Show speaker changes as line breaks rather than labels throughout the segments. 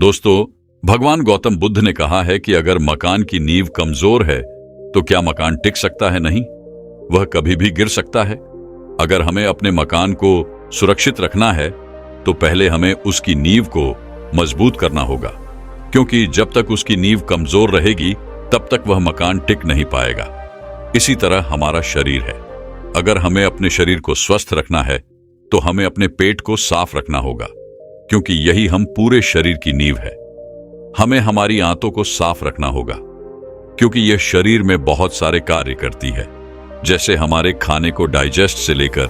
दोस्तों, भगवान गौतम बुद्ध ने कहा है कि अगर मकान की नींव कमजोर है तो क्या मकान टिक सकता है? नहीं, वह कभी भी गिर सकता है। अगर हमें अपने मकान को सुरक्षित रखना है तो पहले हमें उसकी नींव को मजबूत करना होगा, क्योंकि जब तक उसकी नींव कमजोर रहेगी तब तक वह मकान टिक नहीं पाएगा। इसी तरह हमारा शरीर है। अगर हमें अपने शरीर को स्वस्थ रखना है तो हमें अपने पेट को साफ रखना होगा, क्योंकि यही हम पूरे शरीर की नींव है। हमें हमारी आंतों को साफ रखना होगा, क्योंकि यह शरीर में बहुत सारे कार्य करती है, जैसे हमारे खाने को डाइजेस्ट से लेकर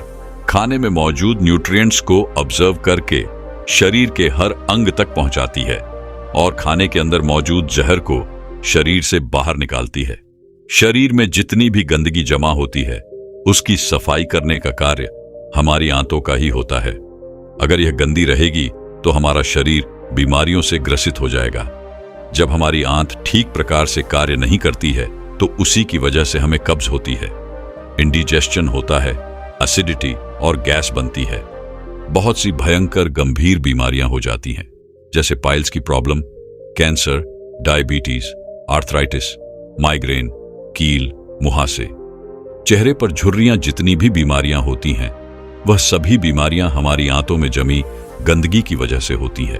खाने में मौजूद न्यूट्रिएंट्स को ऑब्जर्व करके शरीर के हर अंग तक पहुंचाती है और खाने के अंदर मौजूद जहर को शरीर से बाहर निकालती है। शरीर में जितनी भी गंदगी जमा होती है उसकी सफाई करने का कार्य हमारी आंतों का ही होता है। अगर यह गंदी रहेगी तो हमारा शरीर बीमारियों से ग्रसित हो जाएगा। जब हमारी आंत ठीक प्रकार से कार्य नहीं करती है तो उसी की वजह से हमें कब्ज होती है, इंडिजेस्शन होता है, एसिडिटी और गैस बनती है। बहुत सी भयंकर गंभीर बीमारियां हो जाती हैं, जैसे पाइल्स की problem, cancer, diabetes, arthritis, migraine, कील, मुहासे। चेहरे पर झुर्रियां जितनी भी बीमारियां होती हैं वह सभी बीमारियां हमारी आंतों में जमी गंदगी की वजह से होती है।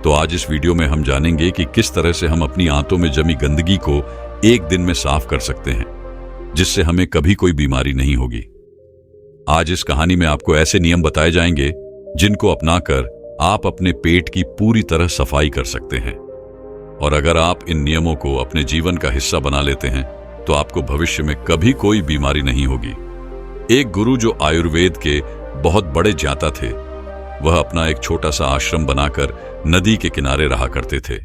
तो आज इस वीडियो में हम जानेंगे कि किस तरह से हम अपनी आंतों में जमी गंदगी को एक दिन में साफ कर सकते हैं, जिससे हमें कभी कोई बीमारी नहीं होगी। आज इस कहानी में आपको ऐसे नियम बताए जाएंगे जिनको अपनाकर आप अपने पेट की पूरी तरह सफाई कर सकते हैं। और अगर आप इन नियमों को अपने जीवन का हिस्सा बना लेते हैं तो आपको भविष्य में कभी कोई बीमारी नहीं होगी। एक गुरु जो आयुर्वेद के बहुत बड़े ज्ञाता थे, वह अपना एक छोटा सा आश्रम बनाकर नदी के किनारे रहा करते थे।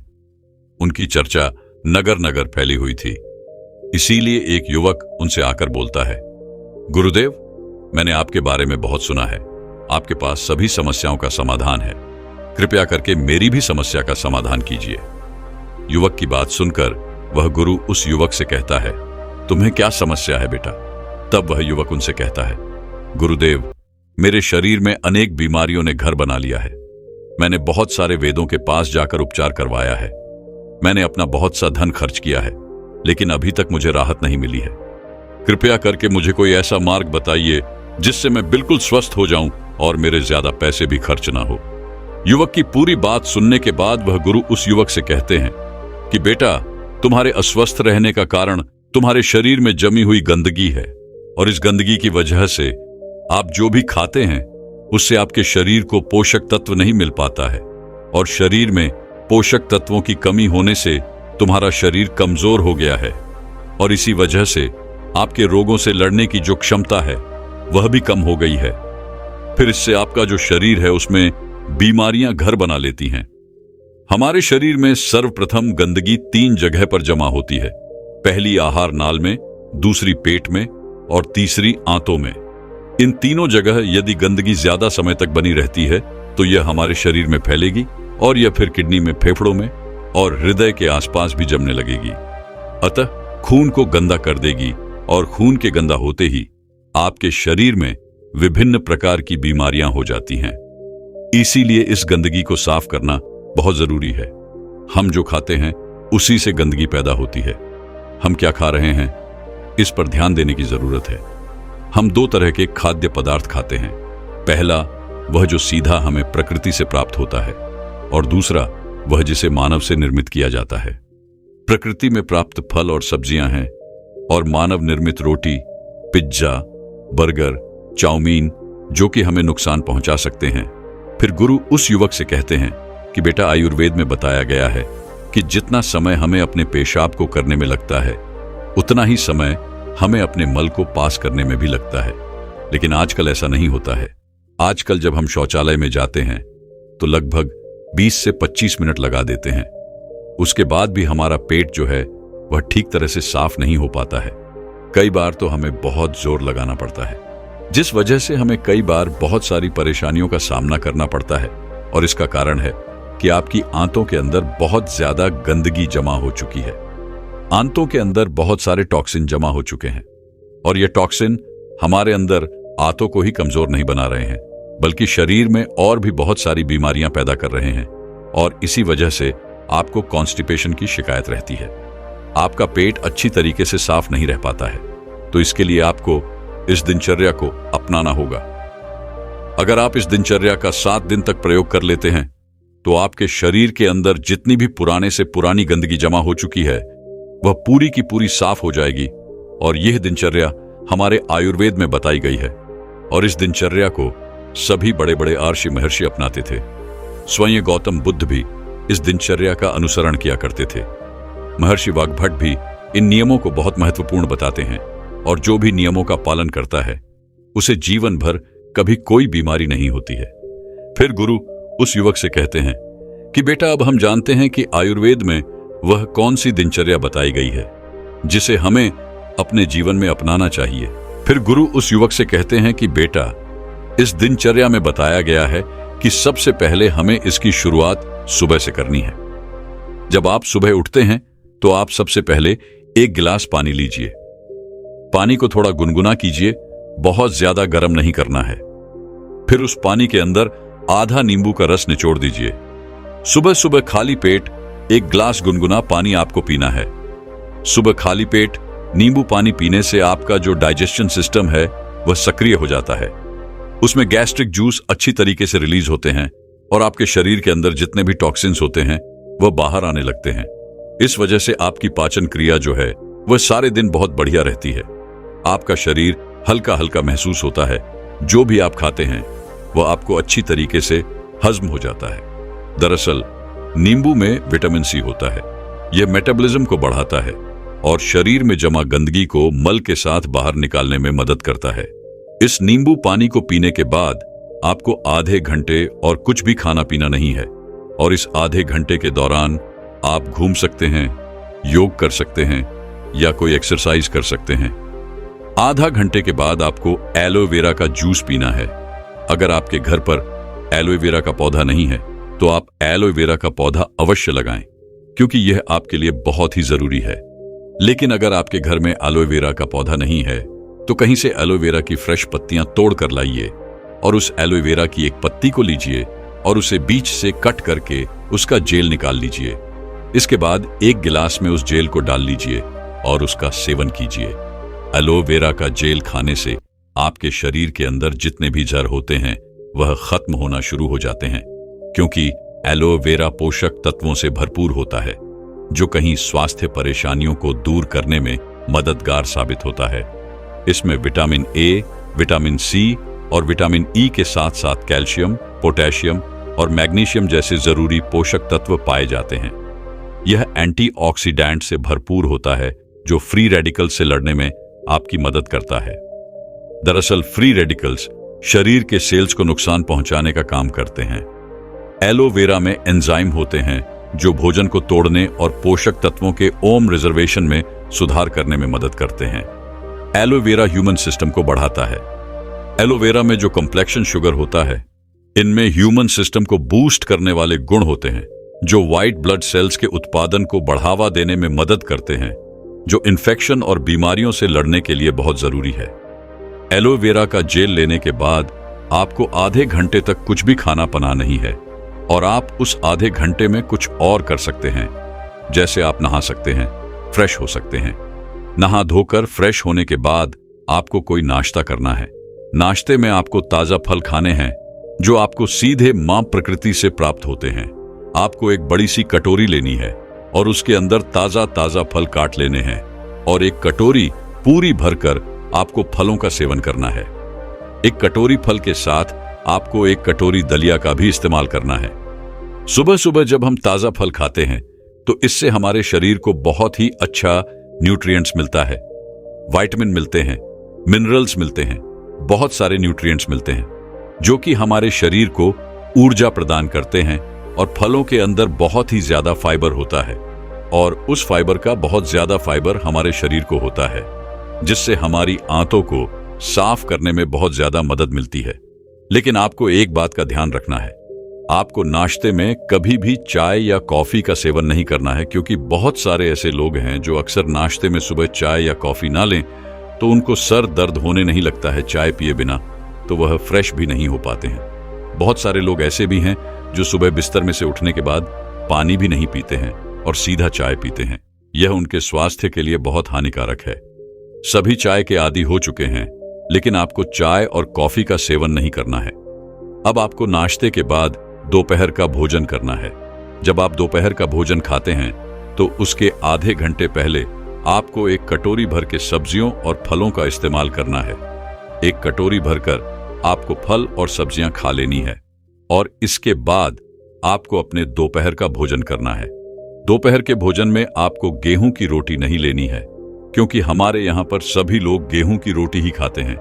उनकी चर्चा नगर नगर फैली हुई थी। इसीलिए एक युवक उनसे आकर बोलता है, गुरुदेव, मैंने आपके बारे में बहुत सुना है। आपके पास सभी समस्याओं का समाधान है। कृपया करके मेरी भी समस्या का समाधान कीजिए। युवक की बात सुनकर वह गुरु उस युवक से कहता है, तुम्हें क्या समस्या है बेटा? तब वह युवक उनसे कहता है, गुरुदेव, मेरे शरीर में अनेक बीमारियों ने घर बना लिया है। मैंने बहुत सारे वेदों के पास जाकर उपचार करवाया है। मैंने अपना बहुत सा धन खर्च किया है, लेकिन अभी तक मुझे राहत नहीं मिली है। कृपया करके मुझे कोई ऐसा मार्ग बताइए जिससे मैं बिल्कुल स्वस्थ हो जाऊं और मेरे ज्यादा पैसे भी खर्च ना हो। युवक की पूरी बात सुनने के बाद वह गुरु उस युवक से कहते हैं कि बेटा, तुम्हारे अस्वस्थ रहने का कारण तुम्हारे शरीर में जमी हुई गंदगी है, और इस गंदगी की वजह से आप जो भी खाते हैं उससे आपके शरीर को पोषक तत्व नहीं मिल पाता है, और शरीर में पोषक तत्वों की कमी होने से तुम्हारा शरीर कमजोर हो गया है, और इसी वजह से आपके रोगों से लड़ने की जो क्षमता है वह भी कम हो गई है। फिर इससे आपका जो शरीर है उसमें बीमारियां घर बना लेती हैं। हमारे शरीर में सर्वप्रथम गंदगी 3 जगह पर जमा होती है। पहली आहार नाल में, दूसरी पेट में और तीसरी आंतों में। इन तीनों जगह यदि गंदगी ज्यादा समय तक बनी रहती है तो यह हमारे शरीर में फैलेगी और यह फिर किडनी में, फेफड़ों में और हृदय के आसपास भी जमने लगेगी। अतः खून को गंदा कर देगी, और खून के गंदा होते ही आपके शरीर में विभिन्न प्रकार की बीमारियां हो जाती हैं। इसीलिए इस गंदगी को साफ करना बहुत जरूरी है। हम जो खाते हैं उसी से गंदगी पैदा होती है। हम क्या खा रहे हैं इस पर ध्यान देने की जरूरत है। हम 2 तरह के खाद्य पदार्थ खाते हैं। पहला वह जो सीधा हमें प्रकृति से प्राप्त होता है, और दूसरा वह जिसे मानव से निर्मित किया जाता है। प्रकृति में प्राप्त फल और सब्जियां हैं, और मानव निर्मित रोटी, पिज्जा, बर्गर, चाउमीन जो कि हमें नुकसान पहुंचा सकते हैं। फिर गुरु उस युवक से कहते हैं कि बेटा, आयुर्वेद में बताया गया है कि जितना समय हमें अपने पेशाब को करने में लगता है उतना ही समय हमें अपने मल को पास करने में भी लगता है। लेकिन आजकल ऐसा नहीं होता है। आजकल जब हम शौचालय में जाते हैं तो लगभग 20 से 25 मिनट लगा देते हैं। उसके बाद भी हमारा पेट जो है वह ठीक तरह से साफ नहीं हो पाता है। कई बार तो हमें बहुत जोर लगाना पड़ता है, जिस वजह से हमें कई बार बहुत सारी परेशानियों का सामना करना पड़ता है। और इसका कारण है कि आपकी आंतों के अंदर बहुत ज्यादा गंदगी जमा हो चुकी है। आंतों के अंदर बहुत सारे टॉक्सिन जमा हो चुके हैं, और ये टॉक्सिन हमारे अंदर आंतों को ही कमजोर नहीं बना रहे हैं, बल्कि शरीर में और भी बहुत सारी बीमारियां पैदा कर रहे हैं। और इसी वजह से आपको कॉन्स्टिपेशन की शिकायत रहती है। आपका पेट अच्छी तरीके से साफ नहीं रह पाता है, तो इसके लिए आपको इस दिनचर्या को अपनाना होगा। अगर आप इस दिनचर्या का 7 दिन तक प्रयोग कर लेते हैं तो आपके शरीर के अंदर जितनी भी पुराने से पुरानी गंदगी जमा हो चुकी है वह पूरी की पूरी साफ हो जाएगी। और यह दिनचर्या हमारे आयुर्वेद में बताई गई है और इस दिनचर्या को सभी बड़े बड़े ऋषि महर्षि अपनाते थे। स्वयं गौतम बुद्ध भी इस दिनचर्या का अनुसरण किया करते थे। महर्षि वाग्भट भी इन नियमों को बहुत महत्वपूर्ण बताते हैं और जो भी नियमों का पालन करता है उसे जीवन भर कभी कोई बीमारी नहीं होती है। फिर गुरु उस युवक से कहते हैं कि बेटा, अब हम जानते हैं कि आयुर्वेद में वह कौन सी दिनचर्या बताई गई है जिसे हमें अपने जीवन में अपनाना चाहिए। फिर गुरु उस युवक से कहते हैं कि बेटा, इस दिनचर्या में बताया गया है कि सबसे पहले हमें इसकी शुरुआत सुबह से करनी है। जब आप सुबह उठते हैं तो आप सबसे पहले 1 गिलास पानी लीजिए। पानी को थोड़ा गुनगुना कीजिए, बहुत ज्यादा गर्म नहीं करना है। फिर उस पानी के अंदर आधा नींबू का रस निचोड़ दीजिए। सुबह सुबह खाली पेट 1 गिलास गुनगुना पानी आपको पीना है। सुबह खाली पेट नींबू पानी पीने से आपका जो डाइजेशन सिस्टम है वह सक्रिय हो जाता है। उसमें गैस्ट्रिक जूस अच्छी तरीके से रिलीज होते हैं और आपके शरीर के अंदर जितने भी टॉक्सिन्स होते हैं वह बाहर आने लगते हैं। इस वजह से आपकी पाचन क्रिया जो है वह सारे दिन बहुत बढ़िया रहती है। आपका शरीर हल्का हल्का महसूस होता है। जो भी आप खाते हैं वह आपको अच्छी तरीके से हजम हो जाता है। दरअसल नींबू में विटामिन सी होता है। यह मेटाबॉलिज्म को बढ़ाता है और शरीर में जमा गंदगी को मल के साथ बाहर निकालने में मदद करता है। इस नींबू पानी को पीने के बाद आपको आधे घंटे और कुछ भी खाना पीना नहीं है और इस आधे घंटे के दौरान आप घूम सकते हैं, योग कर सकते हैं या कोई एक्सरसाइज कर सकते हैं। आधा घंटे के बाद आपको एलोवेरा का जूस पीना है। अगर आपके घर पर एलोवेरा का पौधा नहीं है तो आप एलोवेरा का पौधा अवश्य लगाएं, क्योंकि यह आपके लिए बहुत ही जरूरी है। लेकिन अगर आपके घर में एलोवेरा का पौधा नहीं है तो कहीं से एलोवेरा की फ्रेश पत्तियां तोड़ कर लाइए और उस एलोवेरा की एक पत्ती को लीजिए और उसे बीच से कट करके उसका जेल निकाल लीजिए। इसके बाद 1 गिलास में उस जेल को डाल लीजिए और उसका सेवन कीजिए। एलोवेरा का जेल खाने से आपके शरीर के अंदर जितने भी जर होते हैं वह खत्म होना शुरू हो जाते हैं, क्योंकि एलोवेरा पोषक तत्वों से भरपूर होता है जो कहीं स्वास्थ्य परेशानियों को दूर करने में मददगार साबित होता है। इसमें विटामिन ए, विटामिन सी और विटामिन ई के साथ साथ कैल्शियम, पोटेशियम और मैग्नीशियम जैसे जरूरी पोषक तत्व पाए जाते हैं। यह एंटीऑक्सीडेंट से भरपूर होता है जो फ्री रेडिकल से लड़ने में आपकी मदद करता है। दरअसल फ्री रेडिकल्स शरीर के सेल्स को नुकसान पहुंचाने का काम करते हैं। एलोवेरा में एंजाइम होते हैं जो भोजन को तोड़ने और पोषक तत्वों के ओम रिजर्वेशन में सुधार करने में मदद करते हैं। एलोवेरा ह्यूमन सिस्टम को बढ़ाता है। एलोवेरा में जो कॉम्प्लेक्शन शुगर होता है, इनमें ह्यूमन सिस्टम को बूस्ट करने वाले गुण होते हैं जो व्हाइट ब्लड सेल्स के उत्पादन को बढ़ावा देने में मदद करते हैं, जो इन्फेक्शन और बीमारियों से लड़ने के लिए बहुत जरूरी है। एलोवेरा का जेल लेने के बाद आपको आधे घंटे तक कुछ भी खाना पना नहीं है और आप उस आधे घंटे में कुछ और कर सकते हैं। जैसे आप नहा सकते हैं, फ्रेश हो सकते हैं। नहा धोकर फ्रेश होने के बाद आपको कोई नाश्ता करना है। नाश्ते में आपको ताजा फल खाने हैं जो आपको सीधे मां प्रकृति से प्राप्त होते हैं। आपको एक बड़ी सी कटोरी लेनी है और उसके अंदर ताजा ताजा फल काट लेने हैं और एक कटोरी पूरी भरकर आपको फलों का सेवन करना है। एक कटोरी फल के साथ आपको एक कटोरी दलिया का भी इस्तेमाल करना है। सुबह सुबह जब हम ताजा फल खाते हैं तो इससे हमारे शरीर को बहुत ही अच्छा न्यूट्रिएंट्स मिलता है। विटामिन मिलते हैं, मिनरल्स मिलते हैं, बहुत सारे न्यूट्रिएंट्स मिलते हैं जो कि हमारे शरीर को ऊर्जा प्रदान करते हैं। और फलों के अंदर बहुत ही ज्यादा फाइबर होता है और उस फाइबर का बहुत ज्यादा फाइबर हमारे शरीर को होता है, जिससे हमारी आंतों को साफ करने में बहुत ज्यादा मदद मिलती है। लेकिन आपको एक बात का ध्यान रखना है, आपको नाश्ते में कभी भी चाय या कॉफी का सेवन नहीं करना है, क्योंकि बहुत सारे ऐसे लोग हैं जो अक्सर नाश्ते में सुबह चाय या कॉफी ना लें तो उनको सर दर्द होने नहीं लगता है। चाय पिए बिना तो वह फ्रेश भी नहीं हो पाते हैं। बहुत सारे लोग ऐसे भी हैं जो सुबह बिस्तर में से उठने के बाद पानी भी नहीं पीते हैं और सीधा चाय पीते हैं। यह उनके स्वास्थ्य के लिए बहुत हानिकारक है। सभी चाय के आदी हो चुके हैं, लेकिन आपको चाय और कॉफी का सेवन नहीं करना है। अब आपको नाश्ते के बाद दोपहर का भोजन करना है। जब आप दोपहर का भोजन खाते हैं तो उसके आधे घंटे पहले आपको एक कटोरी भर के सब्जियों और फलों का इस्तेमाल करना है। एक कटोरी भरकर आपको फल और सब्जियां खा लेनी है और इसके बाद आपको अपने दोपहर का भोजन करना है। दोपहर के भोजन में आपको गेहूं की रोटी नहीं लेनी है, क्योंकि हमारे यहां पर सभी लोग गेहूं की रोटी ही खाते हैं।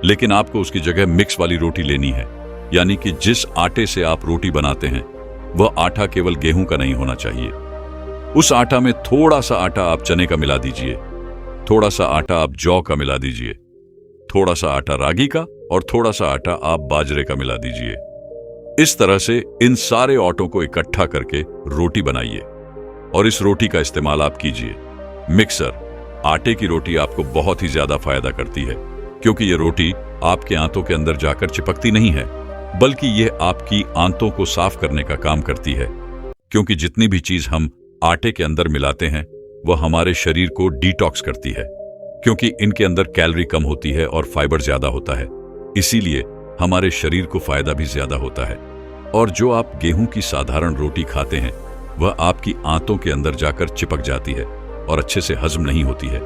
लेकिन आपको उसकी जगह मिक्स वाली रोटी लेनी है, यानी कि जिस आटे से आप रोटी बनाते हैं वह आटा केवल गेहूं का नहीं होना चाहिए। उस आटा में थोड़ा सा आटा आप चने का मिला दीजिए, थोड़ा सा आटा आप जौ का मिला दीजिए, थोड़ा सा आटा रागी का और थोड़ा सा आटा आप बाजरे का मिला दीजिए। इस तरह से इन सारे आटों को इकट्ठा करके रोटी बनाइए और इस रोटी का इस्तेमाल आप कीजिए। मिक्सर आटे की रोटी आपको बहुत ही ज्यादा फायदा करती है, क्योंकि ये रोटी आपके आंतों के अंदर जाकर चिपकती नहीं है, बल्कि यह आपकी आंतों को साफ करने का काम करती है। क्योंकि जितनी भी चीज हम आटे के अंदर मिलाते हैं वह हमारे शरीर को डिटॉक्स करती है, क्योंकि इनके अंदर कैलोरी कम होती है और फाइबर ज्यादा होता है। इसीलिए हमारे शरीर को फायदा भी ज्यादा होता है। और जो आप गेहूं की साधारण रोटी खाते हैं वह आपकी आंतों के अंदर जाकर चिपक जाती है और अच्छे से हजम नहीं होती है।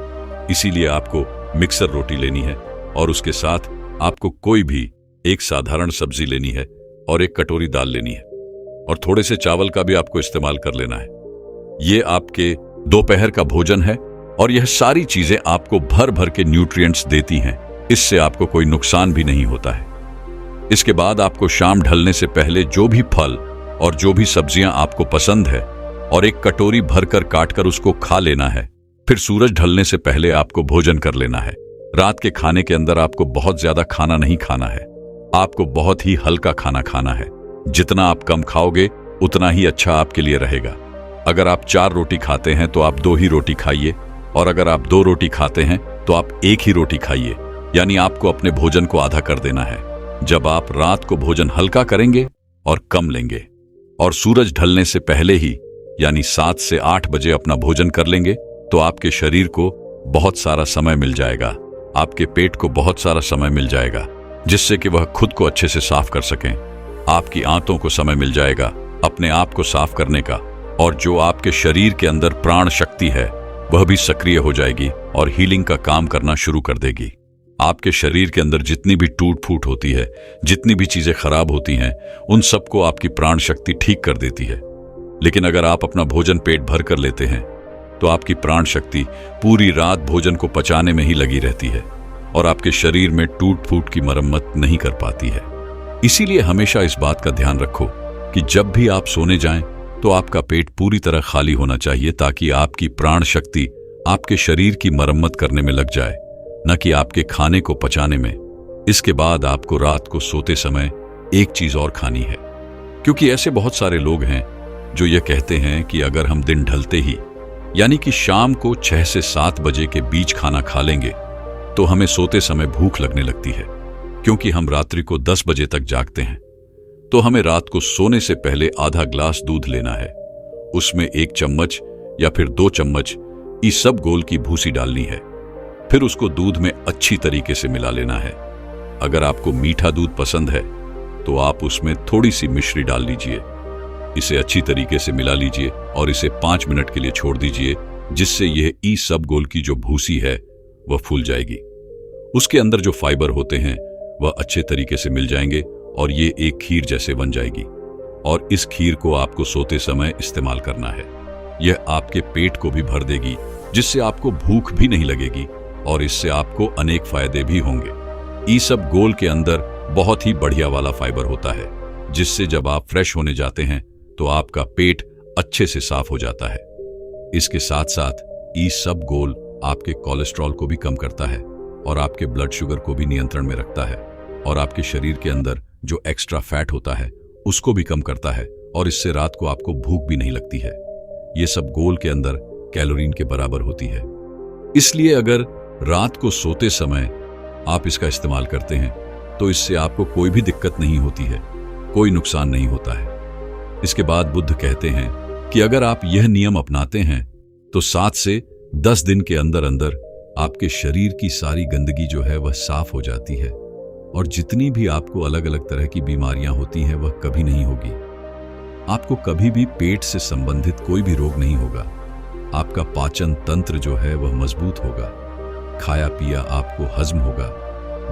इसीलिए आपको मिक्सर रोटी लेनी है और उसके साथ आपको कोई भी एक साधारण सब्जी लेनी है और एक कटोरी दाल लेनी है और थोड़े से चावल का भी आपको इस्तेमाल कर लेना है। ये आपके दोपहर का भोजन है और यह सारी चीजें आपको भर भर के न्यूट्रिएंट्स देती हैं। इससे आपको कोई नुकसान भी नहीं होता है। इसके बाद आपको शाम ढलने से पहले जो भी फल और जो भी सब्जियां आपको पसंद है और एक कटोरी भरकर काटकर उसको खा लेना है। फिर सूरज ढलने से पहले आपको भोजन कर लेना है। रात के खाने के अंदर आपको बहुत ज्यादा खाना नहीं खाना है, आपको बहुत ही हल्का खाना खाना है। जितना आप कम खाओगे उतना ही अच्छा आपके लिए रहेगा। अगर आप 4 रोटी खाते हैं तो आप 2 ही रोटी खाइए, और अगर आप 2 रोटी खाते हैं तो आप 1 ही रोटी खाइए, यानी आपको अपने भोजन को आधा कर देना है। जब आप रात को भोजन हल्का करेंगे और कम लेंगे और सूरज ढलने से पहले ही यानी 7 से 8 बजे अपना भोजन कर लेंगे तो आपके शरीर को बहुत सारा समय मिल जाएगा, आपके पेट को बहुत सारा समय मिल जाएगा, जिससे कि वह खुद को अच्छे से साफ कर सकें। आपकी आंतों को समय मिल जाएगा अपने आप को साफ करने का, और जो आपके शरीर के अंदर प्राण शक्ति है वह भी सक्रिय हो जाएगी और हीलिंग का काम करना शुरू कर देगी। आपके शरीर के अंदर जितनी भी टूट फूट होती है, जितनी भी चीजें खराब होती हैं, उन सबको आपकी प्राण शक्ति ठीक कर देती है। लेकिन अगर आप अपना भोजन पेट भर कर लेते हैं तो आपकी प्राण शक्ति पूरी रात भोजन को पचाने में ही लगी रहती है और आपके शरीर में टूट फूट की मरम्मत नहीं कर पाती है। इसीलिए हमेशा इस बात का ध्यान रखो कि जब भी आप सोने जाएं तो आपका पेट पूरी तरह खाली होना चाहिए, ताकि आपकी प्राण शक्ति आपके शरीर की मरम्मत करने में लग जाए, न कि आपके खाने को पचाने में। इसके बाद आपको रात को सोते समय एक चीज और खानी है, क्योंकि ऐसे बहुत सारे लोग हैं जो ये कहते हैं कि अगर हम दिन ढलते ही यानी कि शाम को 6 से 7 बजे के बीच खाना खा लेंगे तो हमें सोते समय भूख लगने लगती है। क्योंकि हम रात्रि को 10 बजे तक जागते हैं तो हमें रात को सोने से पहले आधा ग्लास दूध लेना है, उसमें 1 चम्मच या फिर 2 चम्मच ईसबगोल की भूसी डालनी है। फिर उसको दूध में अच्छी तरीके से मिला लेना है। अगर आपको मीठा दूध पसंद है तो आप उसमें थोड़ी सी मिश्री डाल लीजिए। इसे अच्छी तरीके से मिला लीजिए और इसे 5 मिनट के लिए छोड़ दीजिए, जिससे यह ईसबगोल की जो भूसी है वह फूल जाएगी। उसके अंदर जो फाइबर होते हैं वह अच्छे तरीके से मिल जाएंगे और ये एक खीर जैसे बन जाएगी। और इस खीर को आपको सोते समय इस्तेमाल करना है। यह आपके पेट को भी भर देगी, जिससे आपको भूख भी नहीं लगेगी और इससे आपको अनेक फायदे भी होंगे। ईसबगोल के अंदर बहुत ही बढ़िया वाला फाइबर होता है, जिससे जब आप फ्रेश होने जाते हैं तो आपका पेट अच्छे से साफ हो जाता है। इसके साथ साथ ईसबगोल आपके कोलेस्ट्रॉल को भी कम करता है और आपके ब्लड शुगर को भी नियंत्रण में रखता है और आपके शरीर के अंदर जो एक्स्ट्रा फैट होता है उसको भी कम करता है, और इससे रात को आपको भूख भी नहीं लगती है। ये सब गोल के अंदर कैलोरीन के बराबर होती है। इसलिए अगर रात को सोते समय आप इसका इस्तेमाल करते हैं तो इससे आपको कोई भी दिक्कत नहीं होती है, कोई नुकसान नहीं होता है। इसके बाद बुद्ध कहते हैं कि अगर आप यह नियम अपनाते हैं तो 7 से 10 दिन के अंदर अंदर आपके शरीर की सारी गंदगी जो है वह साफ हो जाती है और जितनी भी आपको अलग अलग तरह की बीमारियां होती हैं वह कभी नहीं होगी। आपको कभी भी पेट से संबंधित कोई भी रोग नहीं होगा। आपका पाचन तंत्र जो है वह मजबूत होगा। खाया पिया आपको हजम होगा।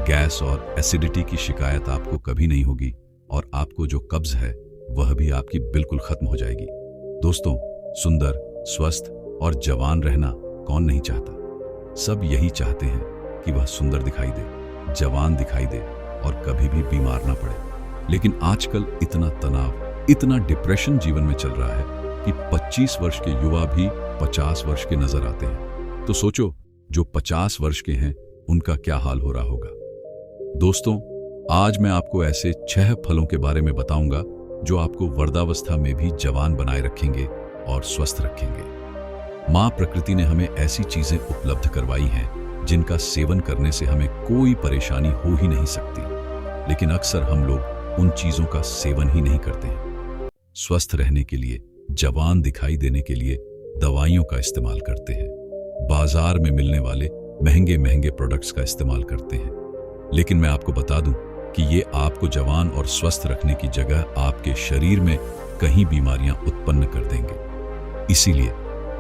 गैस और एसिडिटी की शिकायत आपको कभी नहीं होगी और आपको जो कब्ज है वह भी आपकी बिल्कुल खत्म हो जाएगी। दोस्तों, सुंदर, स्वस्थ और जवान रहना कौन नहीं चाहता? सब यही चाहते हैं कि वह सुंदर दिखाई दे, जवान दिखाई दे और कभी भी बीमार ना पड़े। लेकिन आजकल इतना तनाव, इतना डिप्रेशन जीवन में चल रहा है कि 25 वर्ष के युवा भी 50 वर्ष के नजर आते हैं। तो सोचो, जो 50 वर्ष के हैं उनका क्या हाल हो रहा होगा। दोस्तों, आज मैं आपको ऐसे 6 फलों के बारे में बताऊंगा जो आपको वृद्धावस्था में भी जवान बनाए रखेंगे और स्वस्थ रखेंगे। मां प्रकृति ने हमें ऐसी चीजें उपलब्ध करवाई हैं जिनका सेवन करने से हमें कोई परेशानी हो ही नहीं सकती, लेकिन अक्सर हम लोग उन चीजों का सेवन ही नहीं करते हैं। स्वस्थ रहने के लिए, जवान दिखाई देने के लिए दवाइयों का इस्तेमाल करते हैं, बाजार में मिलने वाले महंगे महंगे प्रोडक्ट्स का इस्तेमाल करते हैं। लेकिन मैं आपको बता दूं कि ये आपको जवान और स्वस्थ रखने की जगह आपके शरीर में कहीं बीमारियां उत्पन्न कर देंगे। इसीलिए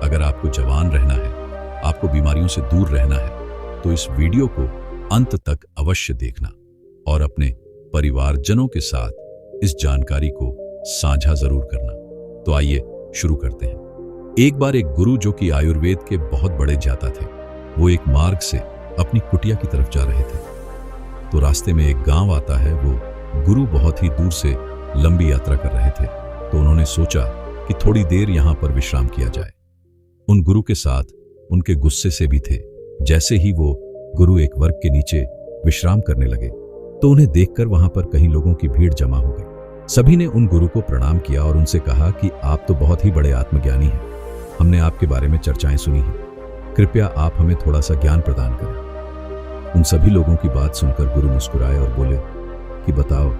अगर आपको जवान रहना है, आपको बीमारियों से दूर रहना है, तो इस वीडियो को अंत तक अवश्य देखना और अपने परिवारजनों के साथ इस जानकारी को साझा जरूर करना। तो आइए शुरू करते हैं। एक बार एक गुरु जो कि आयुर्वेद के बहुत बड़े ज्ञाता थे, वो एक मार्ग से अपनी कुटिया की तरफ जा रहे थे। तो रास्ते में एक गांव आता है। वो गुरु बहुत ही दूर से लंबी यात्रा कर रहे थे, तो उन्होंने सोचा कि थोड़ी देर यहां पर विश्राम किया जाए। उन गुरु के साथ उनके गुस्से से भी थे। जैसे ही वो गुरु एक वर्ग के नीचे विश्राम करने लगे तो उन्हें देखकर वहां पर कई लोगों की भीड़ जमा हो गई। सभी ने उन गुरु को प्रणाम किया और उनसे कहा कि आप तो बहुत ही बड़े आत्मज्ञानी हैं, हमने आपके बारे में चर्चाएं सुनी हैं, कृपया आप हमें थोड़ा सा ज्ञान प्रदान करें। उन सभी लोगों की बात सुनकर गुरु मुस्कुराए और बोले कि बताओ,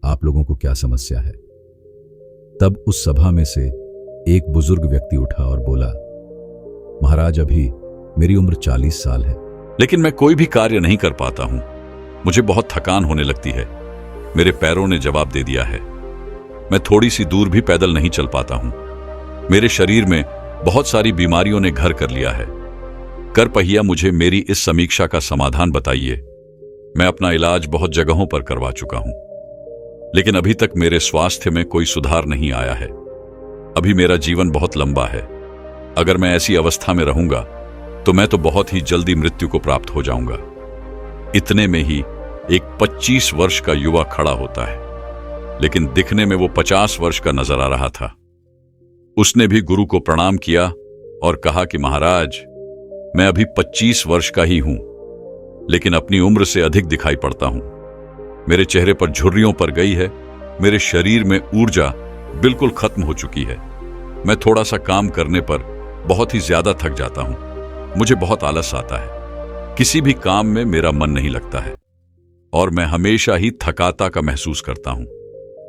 आप लोगों को क्या समस्या है। तब उस सभा में से एक बुजुर्ग व्यक्ति उठा और बोला, महाराज, अभी मेरी उम्र 40 साल है, लेकिन मैं कोई भी कार्य नहीं कर पाता हूं। मुझे बहुत थकान होने लगती है। मेरे पैरों ने जवाब दे दिया है। मैं थोड़ी सी दूर भी पैदल नहीं चल पाता हूं। मेरे शरीर में बहुत सारी बीमारियों ने घर कर लिया है। कृपया मुझे मेरी इस समीक्षा का समाधान बताइए। मैं अपना इलाज बहुत जगहों पर करवा चुका हूं, लेकिन अभी तक मेरे स्वास्थ्य में कोई सुधार नहीं आया है। अभी मेरा जीवन बहुत लंबा है। अगर मैं ऐसी अवस्था में रहूंगा तो मैं तो बहुत ही जल्दी मृत्यु को प्राप्त हो जाऊंगा। इतने में ही एक 25 वर्ष का युवा खड़ा होता है, लेकिन दिखने में वो 50 वर्ष का नजर आ रहा था। उसने भी गुरु को प्रणाम किया और कहा कि महाराज, मैं अभी 25 वर्ष का ही हूं, लेकिन अपनी उम्र से अधिक दिखाई पड़ता हूं। मेरे चेहरे पर झुर्रियों पर गई है। मेरे शरीर में ऊर्जा बिल्कुल खत्म हो चुकी है। मैं थोड़ा सा काम करने पर बहुत ही ज्यादा थक जाता हूं। मुझे बहुत आलस आता है। किसी भी काम में मेरा मन नहीं लगता है और मैं हमेशा ही थकाता का महसूस करता हूं।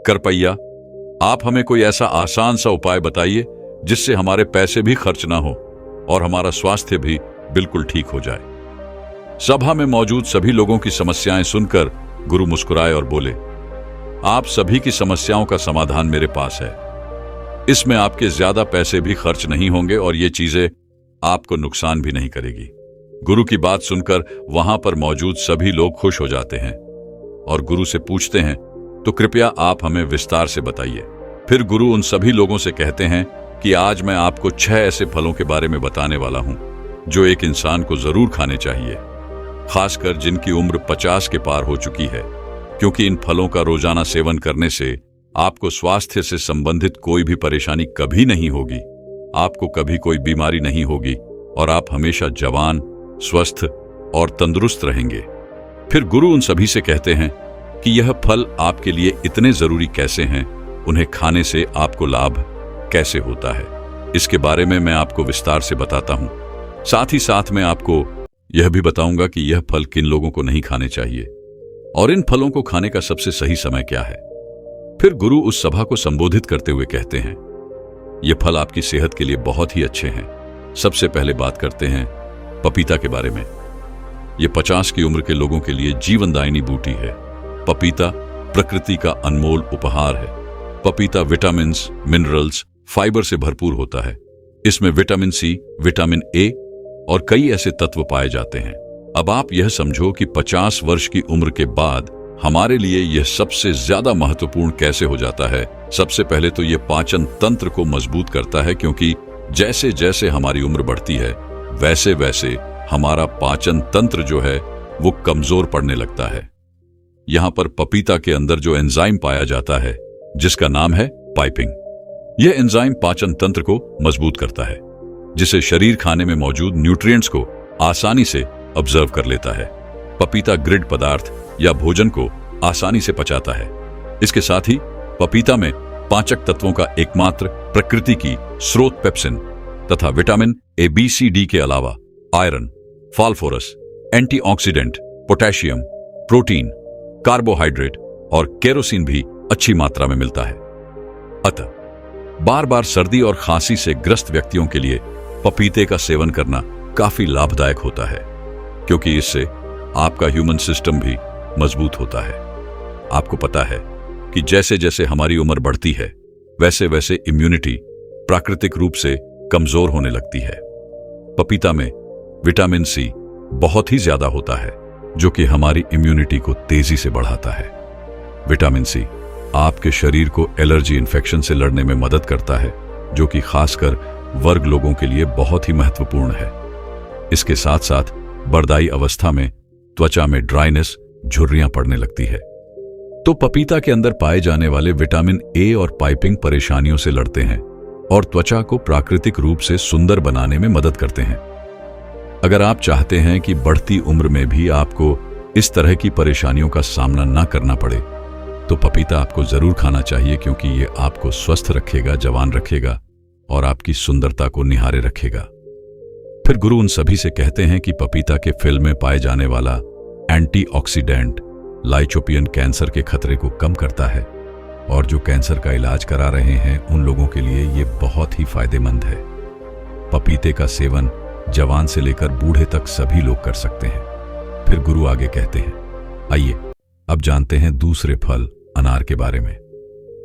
कृपया आप हमें कोई ऐसा आसान सा उपाय बताइए जिससे हमारे पैसे भी खर्च ना हो और हमारा स्वास्थ्य भी बिल्कुल ठीक हो जाए। सभा में मौजूद सभी लोगों की समस्याएं सुनकर गुरु मुस्कुराए और बोले, आप सभी की समस्याओं का समाधान मेरे पास है। इसमें आपके ज्यादा पैसे भी खर्च नहीं होंगे और ये चीजें आपको नुकसान भी नहीं करेगी। गुरु की बात सुनकर वहां पर मौजूद सभी लोग खुश हो जाते हैं और गुरु से पूछते हैं, तो कृपया आप हमें विस्तार से बताइए। फिर गुरु उन सभी लोगों से कहते हैं कि आज मैं आपको 6 ऐसे फलों के बारे में बताने वाला हूं जो एक इंसान को जरूर खाने चाहिए, खासकर जिनकी उम्र 50 के पार हो चुकी है, क्योंकि इन फलों का रोजाना सेवन करने से आपको स्वास्थ्य से संबंधित कोई भी परेशानी कभी नहीं होगी, आपको कभी कोई बीमारी नहीं होगी और आप हमेशा जवान, स्वस्थ और तंदुरुस्त रहेंगे। फिर गुरु उन सभी से कहते हैं कि यह फल आपके लिए इतने जरूरी कैसे हैं, उन्हें खाने से आपको लाभ कैसे होता है, इसके बारे में मैं आपको विस्तार से बताता हूं। साथ ही साथ मैं आपको यह भी बताऊंगा कि यह फल किन लोगों को नहीं खाने चाहिए और इन फलों को खाने का सबसे सही समय क्या है। फिर गुरु उस सभा को संबोधित करते हुए कहते हैं, ये फल आपकी सेहत के लिए बहुत ही अच्छे हैं। सबसे पहले बात करते हैं पपीता के बारे में। ये 50 की उम्र के लोगों के लिए जीवनदायिनी बूटी है। पपीता प्रकृति का अनमोल उपहार है। पपीता विटामिन्स, मिनरल्स, फाइबर से भरपूर होता है। इसमें विटामिन सी, विटामिन ए और कई ऐसे तत्व पाए जाते हैं। अब आप यह समझो कि 50 वर्ष की उम्र के बाद हमारे लिए यह सबसे ज्यादा महत्वपूर्ण कैसे हो जाता है। सबसे पहले तो यह पाचन तंत्र को मजबूत करता है, क्योंकि जैसे जैसे हमारी उम्र बढ़ती है वैसे वैसे हमारा पाचन तंत्र जो है वो कमजोर पड़ने लगता है। यहां पर पपीता के अंदर जो एंजाइम पाया जाता है जिसका नाम है पाइपिंग, यह एंजाइम पाचन तंत्र को मजबूत करता है, जिसे शरीर खाने में मौजूद न्यूट्रिएंट्स को आसानी से ऑब्जर्व कर लेता है। पपीता ग्रिड पदार्थ या भोजन को आसानी से पचाता है। इसके साथ ही पपीता में पाचक तत्वों का एकमात्र प्रकृति की स्रोत पेप्सिन तथा vitamin A, B, C, D के अलावा iron, phosphorus, antioxidant, potassium, protein, carbohydrate और केरोसिन भी अच्छी मात्रा में मिलता है। अतः बार बार सर्दी और खांसी से ग्रस्त व्यक्तियों के लिए पपीते का सेवन करना काफी लाभदायक होता है, क्योंकि इससे आपका ह्यूमन सिस्टम भी मजबूत होता है। आपको पता है कि जैसे जैसे हमारी उम्र बढ़ती है वैसे वैसे इम्यूनिटी प्राकृतिक रूप से कमजोर होने लगती है। पपीता में विटामिन सी बहुत ही ज्यादा होता है, जो कि हमारी इम्यूनिटी को तेजी से बढ़ाता है। विटामिन सी आपके शरीर को एलर्जी इन्फेक्शन से लड़ने में मदद करता है, जो कि खासकर वर्ग लोगों के लिए बहुत ही महत्वपूर्ण है। इसके साथ साथ बरदाई अवस्था में त्वचा में ड्राइनेस, झुर्रियां पड़ने लगती है। तो पपीता के अंदर पाए जाने वाले विटामिन ए और पाइपिंग परेशानियों से लड़ते हैं और त्वचा को प्राकृतिक रूप से सुंदर बनाने में मदद करते हैं। अगर आप चाहते हैं कि बढ़ती उम्र में भी आपको इस तरह की परेशानियों का सामना ना करना पड़े, तो पपीता आपको जरूर खाना चाहिए, क्योंकि ये आपको स्वस्थ रखेगा, जवान रखेगा और आपकी सुंदरता को निहारे रखेगा। फिर गुरु उन सभी से कहते हैं कि पपीता के फल में पाए जाने वाला एंटीऑक्सीडेंट लाइकोपियन कैंसर के खतरे को कम करता है, और जो कैंसर का इलाज करा रहे हैं उन लोगों के लिए ये बहुत ही फायदेमंद है। पपीते का सेवन जवान से लेकर बूढ़े तक सभी लोग कर सकते हैं। फिर गुरु आगे कहते हैं, आइए अब जानते हैं दूसरे फल अनार के बारे में।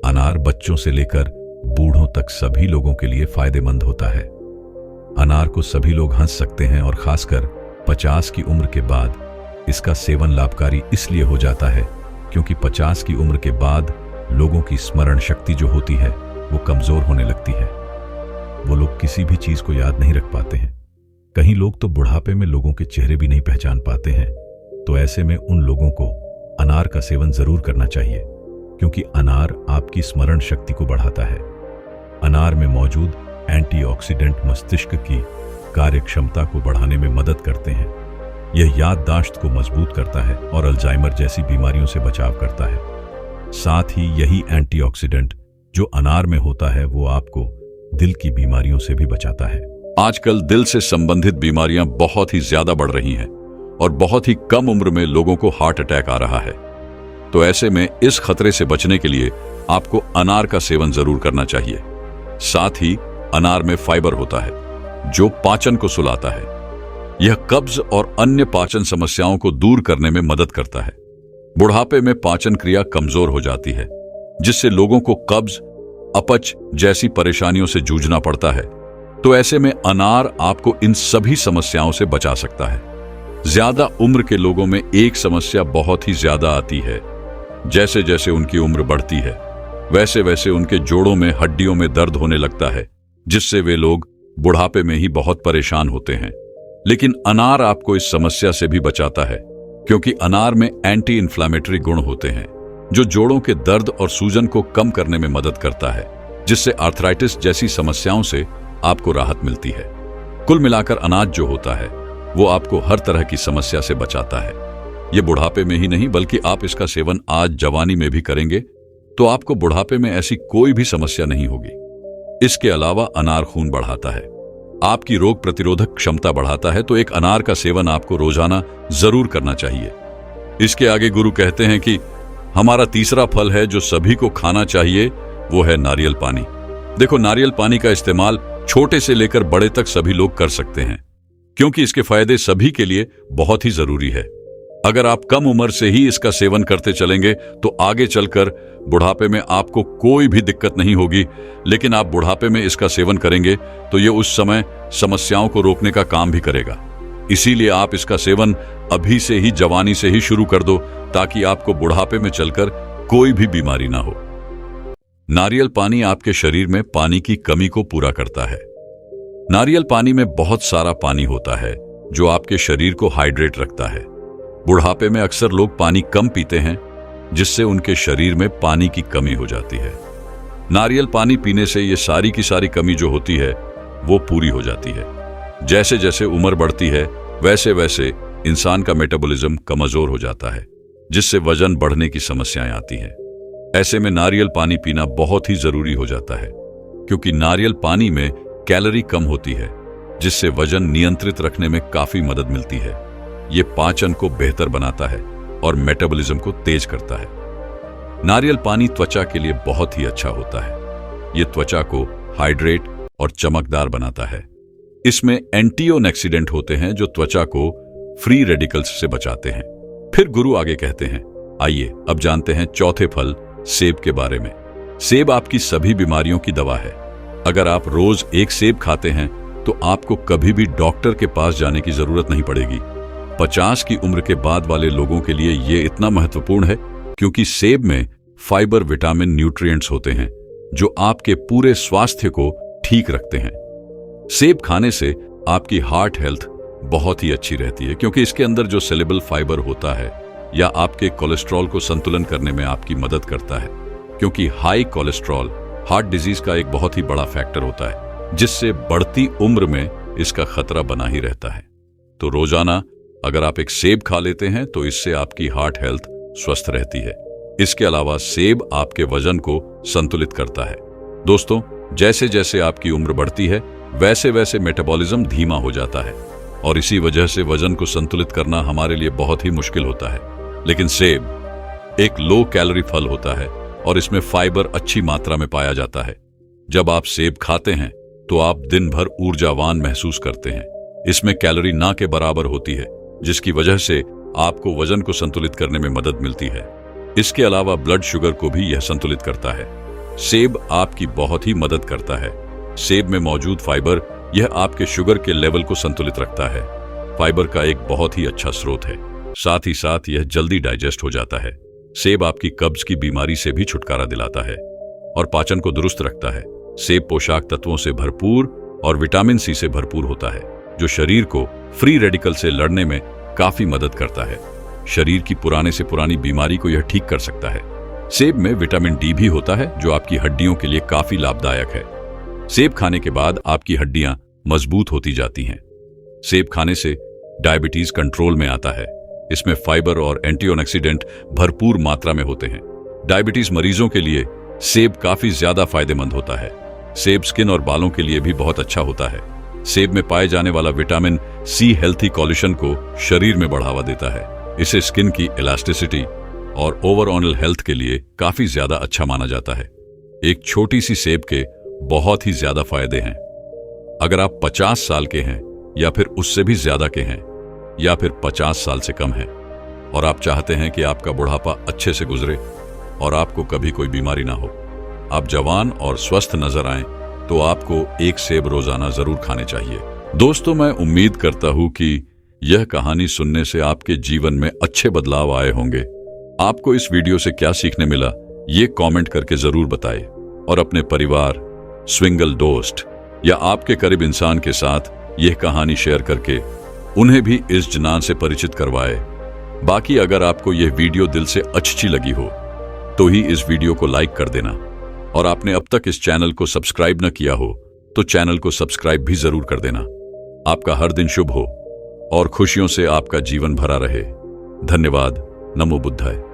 अनार बच्चों से लेकर बूढ़ों तक सभी लोगों के लिए फायदेमंद होता है। अनार को सभी लोग हंस सकते हैं, और खासकर 50 की उम्र के बाद इसका सेवन लाभकारी इसलिए हो जाता है क्योंकि 50 की उम्र के बाद लोगों की स्मरण शक्ति जो होती है वो कमजोर होने लगती है। वो लोग किसी भी चीज को याद नहीं रख पाते हैं। कहीं लोग तो बुढ़ापे में लोगों के चेहरे भी नहीं पहचान पाते हैं। तो ऐसे में उन लोगों को अनार का सेवन जरूर करना चाहिए, क्योंकि अनार आपकी स्मरण शक्ति को बढ़ाता है। अनार में मौजूद एंटीऑक्सीडेंट मस्तिष्क की कार्य क्षमता को बढ़ाने में मदद करते हैं। यह याददाश्त को मजबूत करता है और अल्जाइमर जैसी बीमारियों से बचाव करता है। साथ ही यही एंटीऑक्सीडेंट जो अनार में होता है वो आपको दिल की बीमारियों से भी बचाता है। आजकल दिल से संबंधित बीमारियां बहुत ही ज्यादा बढ़ रही हैं और बहुत ही कम उम्र में लोगों को हार्ट अटैक आ रहा है। तो ऐसे में इस खतरे से बचने के लिए आपको अनार का सेवन जरूर करना चाहिए। साथ ही अनार में फाइबर होता है जो पाचन को सुलाता है। यह कब्ज और अन्य पाचन समस्याओं को दूर करने में मदद करता है। बुढ़ापे में पाचन क्रिया कमजोर हो जाती है, जिससे लोगों को कब्ज, अपच जैसी परेशानियों से जूझना पड़ता है। तो ऐसे में अनार आपको इन सभी समस्याओं से बचा सकता है। ज्यादा उम्र के लोगों में एक समस्या बहुत ही ज्यादा आती है। जैसे जैसे उनकी उम्र बढ़ती है वैसे वैसे उनके जोड़ों में, हड्डियों में दर्द होने लगता है, जिससे वे लोग बुढ़ापे में ही बहुत परेशान होते हैं। लेकिन अनार आपको इस समस्या से भी बचाता है, क्योंकि अनार में एंटी इन्फ्लामेटरी गुण होते हैं जो जोड़ों के दर्द और सूजन को कम करने में मदद करता है, जिससे आर्थराइटिस जैसी समस्याओं से आपको राहत मिलती है। कुल मिलाकर अनाज जो होता है वो आपको हर तरह की समस्या से बचाता है। ये बुढ़ापे में ही नहीं बल्कि आप इसका सेवन आज जवानी में भी करेंगे तो आपको बुढ़ापे में ऐसी कोई भी समस्या नहीं होगी। इसके अलावा अनार खून बढ़ाता है, आपकी रोग प्रतिरोधक क्षमता बढ़ाता है। तो एक अनार का सेवन आपको रोजाना जरूर करना चाहिए। इसके आगे गुरु कहते हैं कि हमारा तीसरा फल है जो सभी को खाना चाहिए, वो है नारियल पानी। देखो, नारियल पानी का इस्तेमाल छोटे से लेकर बड़े तक सभी लोग कर सकते हैं, क्योंकि इसके फायदे सभी के लिए बहुत ही जरूरी है। अगर आप कम उम्र से ही इसका सेवन करते चलेंगे तो आगे चलकर बुढ़ापे में आपको कोई भी दिक्कत नहीं होगी। लेकिन आप बुढ़ापे में इसका सेवन करेंगे तो ये उस समय समस्याओं को रोकने का काम भी करेगा। इसीलिए आप इसका सेवन अभी से ही, जवानी से ही शुरू कर दो, ताकि आपको बुढ़ापे में चलकर कोई भी बीमारी ना हो। नारियल पानी आपके शरीर में पानी की कमी को पूरा करता है। नारियल पानी में बहुत सारा पानी होता है जो आपके शरीर को हाइड्रेट रखता है। बुढ़ापे में अक्सर लोग पानी कम पीते हैं, जिससे उनके शरीर में पानी की कमी हो जाती है। नारियल पानी पीने से ये सारी की सारी कमी जो होती है वो पूरी हो जाती है। जैसे जैसे उम्र बढ़ती है वैसे वैसे इंसान का मेटाबॉलिज्म कमजोर हो जाता है, जिससे वजन बढ़ने की समस्याएं आती हैं। ऐसे में नारियल पानी पीना बहुत ही जरूरी हो जाता है, क्योंकि नारियल पानी में कैलोरी कम होती है, जिससे वजन नियंत्रित रखने में काफी मदद मिलती है। ये पाचन को बेहतर बनाता है और मेटाबॉलिज्म को तेज करता है। नारियल पानी त्वचा के लिए बहुत ही अच्छा होता है। ये त्वचा को हाइड्रेट और चमकदार बनाता है। इसमें एंटीऑक्सीडेंट होते हैं जो त्वचा को फ्री रेडिकल्स से बचाते हैं। फिर गुरु आगे कहते हैं, आइए अब जानते हैं चौथे फल सेब के बारे में। सेब आपकी सभी बीमारियों की दवा है। अगर आप रोज एक सेब खाते हैं तो आपको कभी भी डॉक्टर के पास जाने की जरूरत नहीं पड़ेगी। 50 की उम्र के बाद वाले लोगों के लिए यह इतना महत्वपूर्ण है क्योंकि सेब में फाइबर, विटामिन, न्यूट्रिएंट्स होते हैं जो आपके पूरे स्वास्थ्य को ठीक रखते हैं। सेब खाने से आपकी हार्ट हेल्थ बहुत ही अच्छी रहती है, क्योंकि इसके अंदर जो सेलेबल फाइबर होता है या आपके कोलेस्ट्रॉल को संतुलन करने में आपकी मदद करता है, क्योंकि हाई कोलेस्ट्रॉल हार्ट डिजीज का एक बहुत ही बड़ा फैक्टर होता है, जिससे बढ़ती उम्र में इसका खतरा बना ही रहता है। तो रोजाना अगर आप एक सेब खा लेते हैं तो इससे आपकी हार्ट हेल्थ स्वस्थ रहती है। इसके अलावा सेब आपके वजन को संतुलित करता है। दोस्तों, जैसे जैसे आपकी उम्र बढ़ती है वैसे वैसे मेटाबॉलिज्म धीमा हो जाता है और इसी वजह से वजन को संतुलित करना हमारे लिए बहुत ही मुश्किल होता है। लेकिन सेब एक लो कैलोरी फल होता है और इसमें फाइबर अच्छी मात्रा में पाया जाता है। जब आप सेब खाते हैं तो आप दिन भर ऊर्जावान महसूस करते हैं। इसमें कैलोरी ना के बराबर होती है, जिसकी वजह से आपको वजन को संतुलित करने में मदद मिलती है। इसके अलावा ब्लड शुगर को भी यह संतुलित करता है। सेब आपकी बहुत ही मदद करता है। सेब में मौजूद फाइबर यह आपके शुगर के लेवल को संतुलित रखता है। फाइबर का एक बहुत ही अच्छा स्रोत है, साथ ही साथ यह जल्दी डाइजेस्ट हो जाता है। सेब आपकी कब्ज की बीमारी से भी छुटकारा दिलाता है और पाचन को दुरुस्त रखता है। सेब पोषक तत्वों से भरपूर और विटामिन सी से भरपूर होता है, जो शरीर को फ्री रेडिकल से लड़ने में काफी मदद करता है। शरीर की पुराने से पुरानी बीमारी को यह ठीक कर सकता है। सेब में विटामिन डी भी होता है, जो आपकी हड्डियों के लिए काफी लाभदायक है। सेब खाने के बाद आपकी हड्डियां मजबूत होती जाती हैं। सेब खाने से डायबिटीज कंट्रोल में आता है। इसमें फाइबर और एंटीऑक्सीडेंट भरपूर मात्रा में होते हैं। डायबिटीज मरीजों के लिए सेब काफी ज्यादा फायदेमंद होता है। सेब स्किन और बालों के लिए भी बहुत अच्छा होता है। सेब में पाए जाने वाला विटामिन सी हेल्थी कोलेजन को शरीर में बढ़ावा देता है। इसे स्किन की इलास्टिसिटी और ओवरऑल हेल्थ के लिए काफी ज्यादा अच्छा माना जाता है। एक छोटी सी सेब के बहुत ही ज्यादा फायदे हैं। अगर आप 50 साल के हैं या फिर उससे भी ज्यादा के हैं या फिर 50 साल से कम हैं और आप चाहते हैं कि आपका बुढ़ापा अच्छे से गुजरे और आपको कभी कोई बीमारी ना हो, आप जवान और स्वस्थ नजर आएं, तो आपको एक सेब रोजाना जरूर खाने चाहिए। दोस्तों, मैं उम्मीद करता हूं कि यह कहानी सुनने से आपके जीवन में अच्छे बदलाव आए होंगे। आपको इस वीडियो से क्या सीखने मिला, ये कमेंट करके जरूर बताएं और अपने परिवार, स्विंगल दोस्त या आपके करीब इंसान के साथ यह कहानी शेयर करके उन्हें भी इस जनान से परिचित करवाए। बाकी अगर आपको यह वीडियो दिल से अच्छी लगी हो तो ही इस वीडियो को लाइक कर देना और आपने अब तक इस चैनल को सब्सक्राइब न किया हो तो चैनल को सब्सक्राइब भी जरूर कर देना। आपका हर दिन शुभ हो और खुशियों से आपका जीवन भरा रहे। धन्यवाद। नमो बुद्धाय।